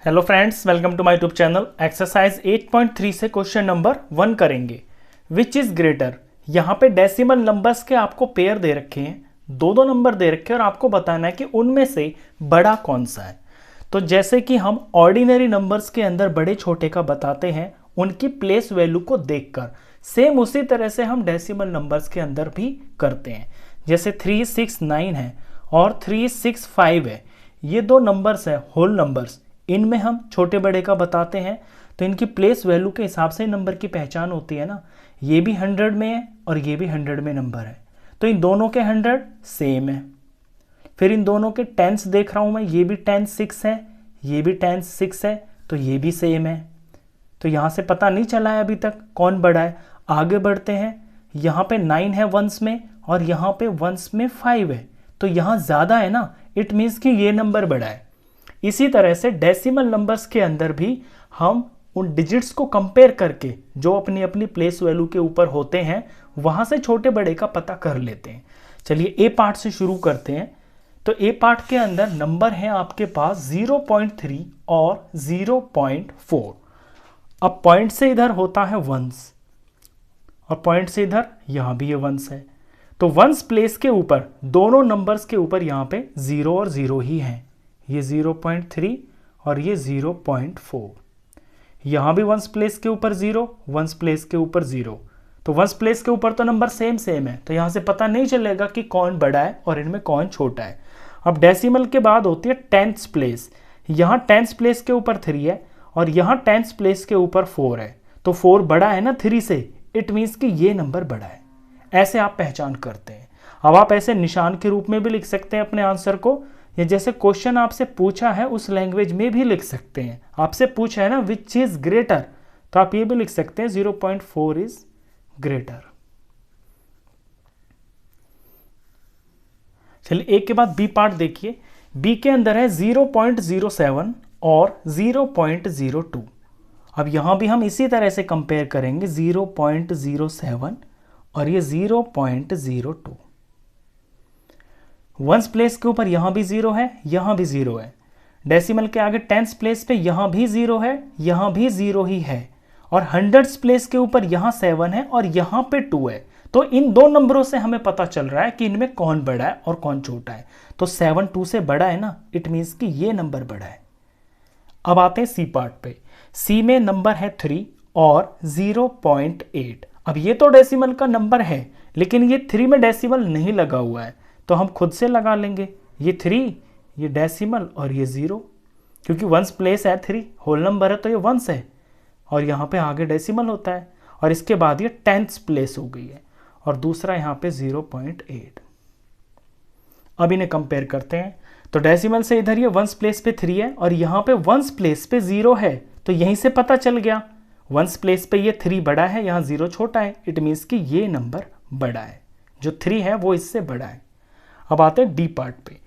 Hello friends, welcome to my YouTube channel. Exercise 8.3 से question number 1 करेंगे। Which is greater. यहाँ पे decimal numbers के आपको पेयर दे रखे हैं, दो नंबर दे रखे हैं और आपको बताना है कि उनमें से बड़ा कौन सा है। तो जैसे कि हम ऑर्डिनरी नंबर्स के अंदर बड़े छोटे का बताते हैं उनकी प्लेस वैल्यू को देखकर, सेम उसी तरह से हम डेसिमल नंबर्स के अंदर भी करते हैं। जैसे 369 है और 365 है, ये दो नंबर्स है होल नंबर्स, इनमें हम छोटे बड़े का बताते हैं तो इनकी प्लेस वैल्यू के हिसाब से नंबर की पहचान होती है ना। ये भी 100 में है और ये भी 100 में नंबर है, तो इन दोनों के 100 सेम है। फिर इन दोनों के टेंस देख रहा हूं मैं, ये भी 10 6 है, ये भी 10 6 है, तो ये भी सेम है। तो यहां से पता नहीं चला है अभी तक कौन बड़ा है। आगे बढ़ते हैं, यहाँ पे 9 है वंस में और यहाँ पे वंस में 5 है, तो यहाँ ज़्यादा है ना, इट मीन्स कि ये नंबर बड़ा है। इसी तरह से डेसिमल नंबर्स के अंदर भी हम उन डिजिट्स को कंपेयर करके जो अपनी अपनी प्लेस वैल्यू के ऊपर होते हैं वहां से छोटे बड़े का पता कर लेते हैं। चलिए ए पार्ट से शुरू करते हैं। तो ए पार्ट के अंदर नंबर है आपके पास 0.3 और 0.4। अब पॉइंट से इधर होता है वंस और पॉइंट से इधर यहां भी ये वंस है, तो वंस प्लेस के ऊपर दोनों नंबर्स के ऊपर यहां पे 0 और 0 ही है। ये 0.3 और ये 0.4। यहां भी वंस प्लेस के ऊपर 0, वंस प्लेस के ऊपर 0, तो वंस प्लेस के ऊपर तो नंबर सेम है, तो यहां से पता नहीं चलेगा कि कौन बड़ा है और इनमें कौन छोटा है। अब डेसिमल के बाद होती है टेंथ्स प्लेस। यहां टेंथ्स प्लेस के ऊपर 3 है और यहां टेंथ्स प्लेस के ऊपर 4 है, तो 4 बड़ा है ना 3 से, इट मीन्स कि ये नंबर बड़ा है। ऐसे आप पहचान करते हैं। अब आप ऐसे निशान के रूप में भी लिख सकते हैं अपने आंसर को, या जैसे क्वेश्चन आपसे पूछा है उस लैंग्वेज में भी लिख सकते हैं। आपसे पूछा है ना विच इज ग्रेटर, तो आप ये भी लिख सकते हैं 0.4 इज ग्रेटर। चलिए एक के बाद बी पार्ट देखिए। बी के अंदर है 0.07 और 0.02। अब यहां भी हम इसी तरह से कंपेयर करेंगे 0.07 और ये 0.02। वंस प्लेस के ऊपर यहां भी 0 है, यहां भी 0 है। डेसिमल के आगे टेंस प्लेस पे यहां भी 0 है, यहां भी 0 ही है। और हंड्रेड्स प्लेस के ऊपर यहां 7 है और यहां पे 2 है। तो इन दो नंबरों से हमें पता चल रहा है कि इनमें कौन बड़ा है और कौन छोटा है। तो 7 2 से बड़ा है ना, इट मीन्स कि ये नंबर बड़ा है। अब आते हैं सी पार्ट पे। सी में नंबर है 3 और 0.8। अब ये तो डेसिमल का नंबर है, लेकिन ये 3 में डेसिमल नहीं लगा हुआ है, तो हम खुद से लगा लेंगे। ये 3, ये डेसिमल और ये 0, क्योंकि वंस प्लेस है 3, होल नंबर है तो ये वंस है और यहाँ पे आगे डेसिमल होता है। और इसके बाद ये टेंथ्स प्लेस हो गई है और दूसरा यहाँ पे 0.8। अब इन्हें कंपेयर करते हैं। तो डेसिमल से इधर ये वंस प्लेस पे 3 है और यहाँ पे वंस प्लेस पे 0 है, तो यहीं से पता चल गया वंस प्लेस पे ये 3 बड़ा है, यहाँ 0 छोटा है, इट मीन्स कि ये नंबर बड़ा है, जो 3 है वो इससे बड़ा है। अब आते हैं डी पार्ट पे।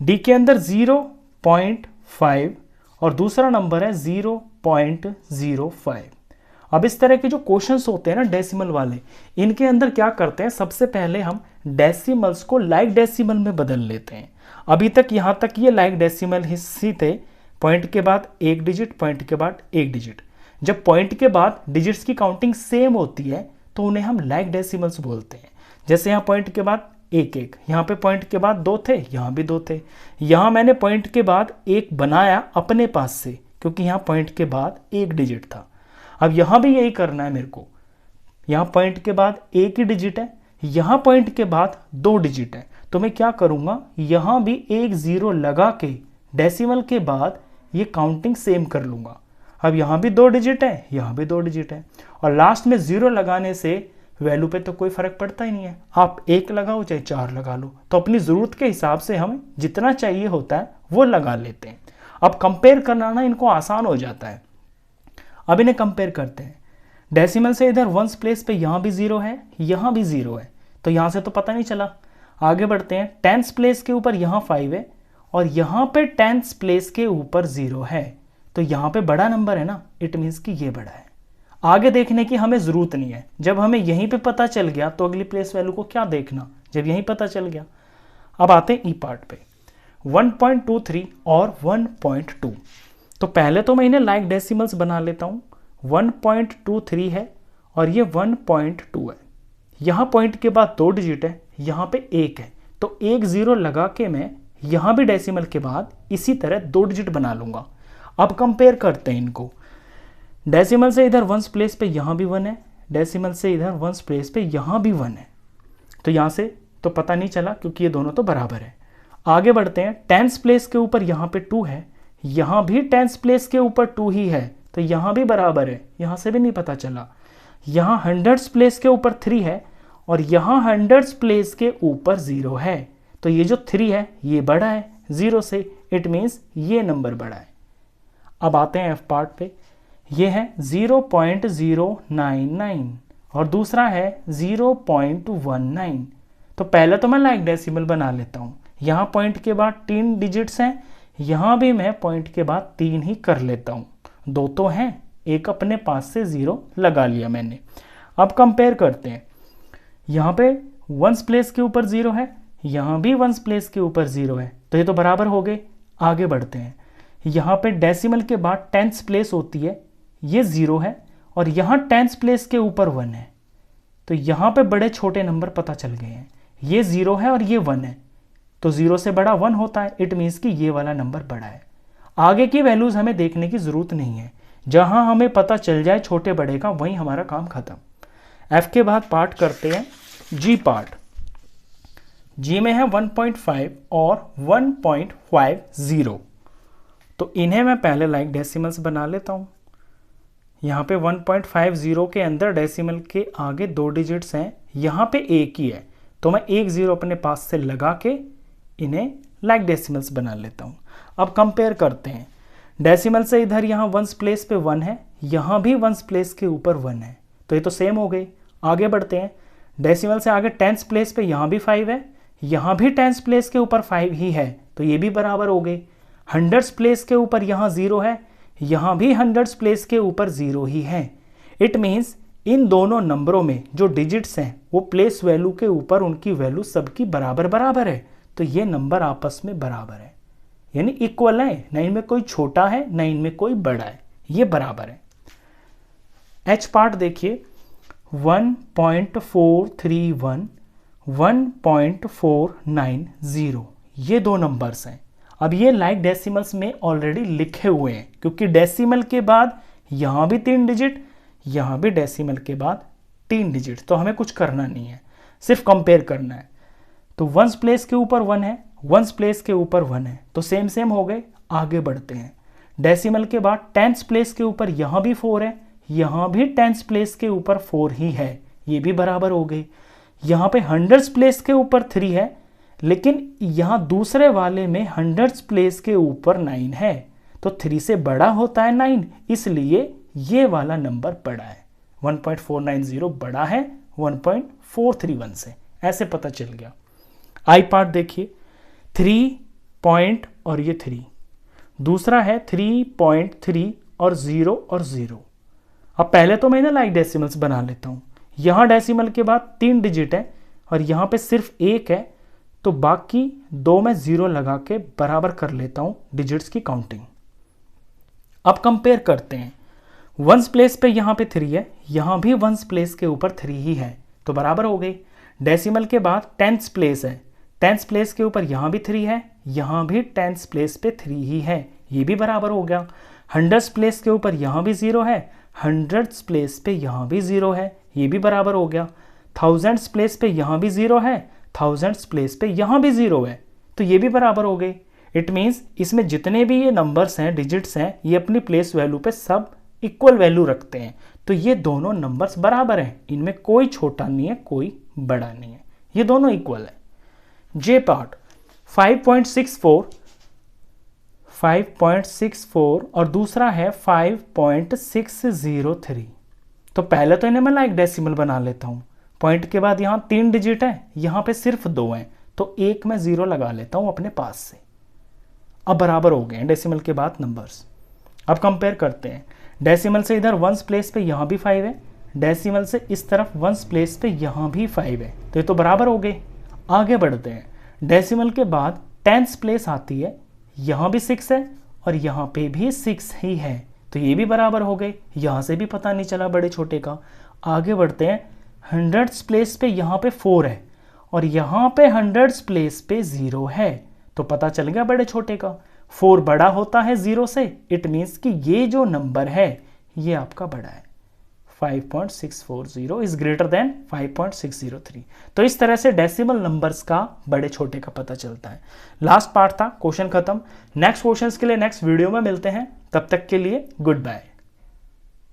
डी के अंदर 0.5 और दूसरा नंबर है 0.05। अब इस तरह के जो क्वेश्चंस होते हैं ना डेसिमल वाले, इनके अंदर क्या करते हैं, सबसे पहले हम डेसिमल्स को लाइक डेसिमल में बदल लेते हैं। अभी तक यहाँ तक ये लाइक डेसिमल ही थे, पॉइंट के बाद एक डिजिट, पॉइंट के बाद एक डिजिट। जब पॉइंट के बाद डिजिट्स की काउंटिंग सेम होती है तो उन्हें हम लाइक डेसिमल्स बोलते हैं। जैसे यहाँ पॉइंट के बाद एक एक, यहाँ पे पॉइंट के बाद 2 थे, यहाँ भी 2 थे। यहाँ मैंने पॉइंट के बाद एक बनाया अपने पास से, क्योंकि यहाँ पॉइंट के बाद एक डिजिट था। अब यहाँ भी यही करना है मेरे को। यहाँ पॉइंट के बाद एक ही डिजिट है, यहाँ पॉइंट के बाद 2 डिजिट है, तो मैं क्या करूँगा, यहाँ भी एक 0 लगा के डेसिमल के बाद ये काउंटिंग सेम कर लूँगा। अब यहाँ भी 2 डिजिट है, यहाँ भी 2 डिजिट है, और लास्ट में 0 लगाने से वैल्यू पे तो कोई फर्क पड़ता ही नहीं है। आप 1 लगाओ चाहे 4 लगा लो, तो अपनी ज़रूरत के हिसाब से हमें जितना चाहिए होता है वो लगा लेते हैं। अब कंपेयर करना ना इनको आसान हो जाता है। अब इन्हें कंपेयर करते हैं। डेसिमल से इधर वंस प्लेस पे यहाँ भी 0 है, यहाँ भी 0 है, तो यहाँ से तो पता नहीं चला। आगे बढ़ते हैं। टेंथ्स प्लेस के ऊपर यहाँ 5 है और यहाँ पे टेंथ्स प्लेस के ऊपर 0 है, तो यहाँ पे बड़ा नंबर है ना, इट मीन्स कि ये बड़ा है। आगे देखने की हमें ज़रूरत नहीं है, जब हमें यहीं पे पता चल गया तो अगली प्लेस वैल्यू को क्या देखना, जब यहीं पता चल गया। अब आते हैं ई पार्ट पे। 1.23 और 1.2। तो पहले तो मैं इन्हें लाइक डेसिमल्स बना लेता हूँ। 1.23 है और ये 1.2 है। यहाँ पॉइंट के बाद 2 डिजिट है, यहाँ पे 1 है, तो 1 0 लगा के मैं यहाँ भी डेसिमल के बाद इसी तरह 2 डिजिट बना लूँगा। अब कंपेयर करते हैं इनको। डेसिमल से इधर वंस प्लेस पे यहाँ भी 1 है, डेसिमल से इधर वंस प्लेस पे यहाँ भी 1 है, तो यहाँ से तो पता नहीं चला क्योंकि ये दोनों तो बराबर है। आगे बढ़ते हैं। टेंस प्लेस के ऊपर यहाँ पे 2 है, यहाँ भी टेंस प्लेस के ऊपर 2 ही है, तो यहाँ भी बराबर है, यहाँ से भी नहीं पता चला। यहाँ हंड्रेड्स प्लेस के ऊपर 3 है और यहाँ हंड्रेड्स प्लेस के ऊपर 0 है, तो ये जो 3 है ये बड़ा है 0 से, इट मीन्स ये नंबर बड़ा है। अब आते हैं एफ पार्ट पे। ये है 0.099 और दूसरा है 0.19। तो पहले तो मैं लाइक डेसिमल बना लेता हूँ। यहाँ पॉइंट के बाद 3 डिजिट्स हैं, यहाँ भी मैं पॉइंट के बाद 3 ही कर लेता हूँ। 2 तो हैं, एक अपने पास से 0 लगा लिया मैंने। अब कंपेयर करते हैं। यहाँ पे वंस प्लेस के ऊपर 0 है, यहाँ भी वंस प्लेस के ऊपर 0 है, तो ये तो बराबर हो गए। आगे बढ़ते हैं। यहाँ पे डेसिमल के बाद टेंस प्लेस होती है, ये 0 है और यहाँ टेंस प्लेस के ऊपर 1 है, तो यहाँ पे बड़े छोटे नंबर पता चल गए हैं। ये 0 है और ये 1 है, तो 0 से बड़ा 1 होता है, इट मीन्स कि ये वाला नंबर बड़ा है। आगे की वैल्यूज हमें देखने की जरूरत नहीं है, जहां हमें पता चल जाए छोटे बड़े का वहीं हमारा काम खत्म। एफ के बाद पार्ट करते हैं जी पार्ट। जी में है 1.5 और 1.50, तो इन्हें मैं पहले लाइक डेसिमल्स बना लेता हूं। यहाँ पे 1.50 के अंदर डेसिमल के आगे 2 डिजिट्स हैं, यहाँ पे 1 ही है, तो मैं 1 0 अपने पास से लगा के इन्हें लाइक डेसिमल्स बना लेता हूँ। अब कंपेयर करते हैं। डेसिमल से इधर यहाँ वंस प्लेस पे 1 है, यहाँ भी वंस प्लेस के ऊपर 1 है, तो ये तो सेम हो गई। आगे बढ़ते हैं। डेसिमल से आगे टेंस प्लेस पे यहाँ भी 5 है, यहाँ भी टेंस प्लेस के ऊपर 5 ही है, तो ये भी बराबर हो गई। हंड्रेड्स प्लेस के ऊपर यहाँ 0 है, यहाँ भी हंड्रेड्स प्लेस के ऊपर 0 ही है। इट मीन्स इन दोनों नंबरों में जो डिजिट्स हैं वो प्लेस वैल्यू के ऊपर उनकी वैल्यू सबकी बराबर बराबर है, तो ये नंबर आपस में बराबर है, यानी इक्वल है। न इनमें कोई छोटा है न इनमें कोई बड़ा है, ये बराबर है। एच पार्ट देखिए 1.431 1.490, ये 2 नंबर्स हैं। अब ये लाइक डेसिमल्स में ऑलरेडी लिखे हुए हैं, क्योंकि डेसिमल के बाद यहाँ भी 3 डिजिट, यहाँ भी डेसिमल के बाद 3 डिजिट, तो हमें कुछ करना नहीं है, सिर्फ कंपेयर करना है। तो वंस प्लेस के ऊपर 1 है, वंस प्लेस के ऊपर 1 है, तो सेम सेम हो गए। आगे बढ़ते हैं। डेसिमल के बाद टेंस प्लेस के ऊपर यहाँ भी 4 है, यहाँ भी टेंस प्लेस के ऊपर 4 ही है, ये भी बराबर हो गई। यहाँ पे हंड्रेड्स प्लेस के ऊपर 3 है, लेकिन यहाँ दूसरे वाले में हंड्रेड्स प्लेस के ऊपर 9 है, तो 3 से बड़ा होता है 9, इसलिए ये वाला नंबर बड़ा है। 1.490 बड़ा है 1.431 से, ऐसे पता चल गया। आई पार्ट देखिए 3 पॉइंट और ये 3, दूसरा है 3.3 और 0 और 0। अब पहले तो मैं ना लाइक डेसिमल्स बना लेता हूँ। यहाँ डेसिमल के बाद 3 डिजिट है और यहाँ पे सिर्फ 1 है, तो बाकी 2 में 0 लगा के बराबर कर लेता हूँ डिजिट्स की काउंटिंग। अब कंपेयर करते हैं। वंस प्लेस पे यहाँ पे 3 है, यहाँ भी वंस प्लेस के ऊपर 3 ही है, तो बराबर हो गई। डेसिमल के बाद टेंस प्लेस है, टेंस प्लेस के ऊपर यहाँ भी 3 है, यहाँ भी टेंस प्लेस पे 3 ही है, ये भी बराबर हो गया। हंड्रेड्स प्लेस के ऊपर यहाँ भी 0 है, हंड्रेड्स प्लेस पे यहाँ भी 0 है, ये भी बराबर हो गया। थाउजेंड्स प्लेस पे यहाँ भी 0 है, थाउजेंड्स प्लेस पे यहाँ भी 0 है, तो ये भी बराबर हो गई। इट मीन्स इसमें जितने भी ये नंबर्स हैं, डिजिट्स हैं, ये अपनी प्लेस वैल्यू पे सब इक्वल वैल्यू रखते हैं, तो ये दोनों नंबर्स बराबर हैं, इनमें कोई छोटा नहीं है कोई बड़ा नहीं है, ये दोनों इक्वल है। जे पार्ट 5.64 और दूसरा है 5.603। तो पहले तो इन्हें मैं लाइक डेसिमल बना लेता हूँ। पॉइंट के बाद यहाँ 3 डिजिट है, यहाँ पे सिर्फ 2 हैं, तो 1 में 0 लगा लेता हूँ अपने पास से। अब बराबर हो गए हैं डेसिमल के बाद नंबर्स। अब कंपेयर करते हैं। डेसिमल से इधर वंस प्लेस पे यहाँ भी 5 है, डेसिमल से इस तरफ वंस प्लेस पे यहाँ भी 5 है, तो ये तो बराबर हो गए। आगे बढ़ते हैं। डेसिमल के बाद टेंस प्लेस आती है, यहाँ भी 6 है और यहाँ पे भी 6 ही है, तो ये भी बराबर हो गए। यहाँ से भी पता नहीं चला बड़े छोटे का। आगे बढ़ते हैं, हंड्रेड्स प्लेस पे यहाँ पे 4 है और यहाँ पे हंड्रेड्स प्लेस पे 0 है, तो पता चल गया बड़े छोटे का। 4 बड़ा होता है 0 से, इट मीन्स कि ये जो नंबर है ये आपका बड़ा है। 5.640 इज ग्रेटर देन 5.603। तो इस तरह से डेसिमल नंबर्स का बड़े छोटे का पता चलता है। लास्ट पार्ट था, क्वेश्चन खत्म। नेक्स्ट क्वेश्चंस के लिए नेक्स्ट वीडियो में मिलते हैं, तब तक के लिए गुड बाय।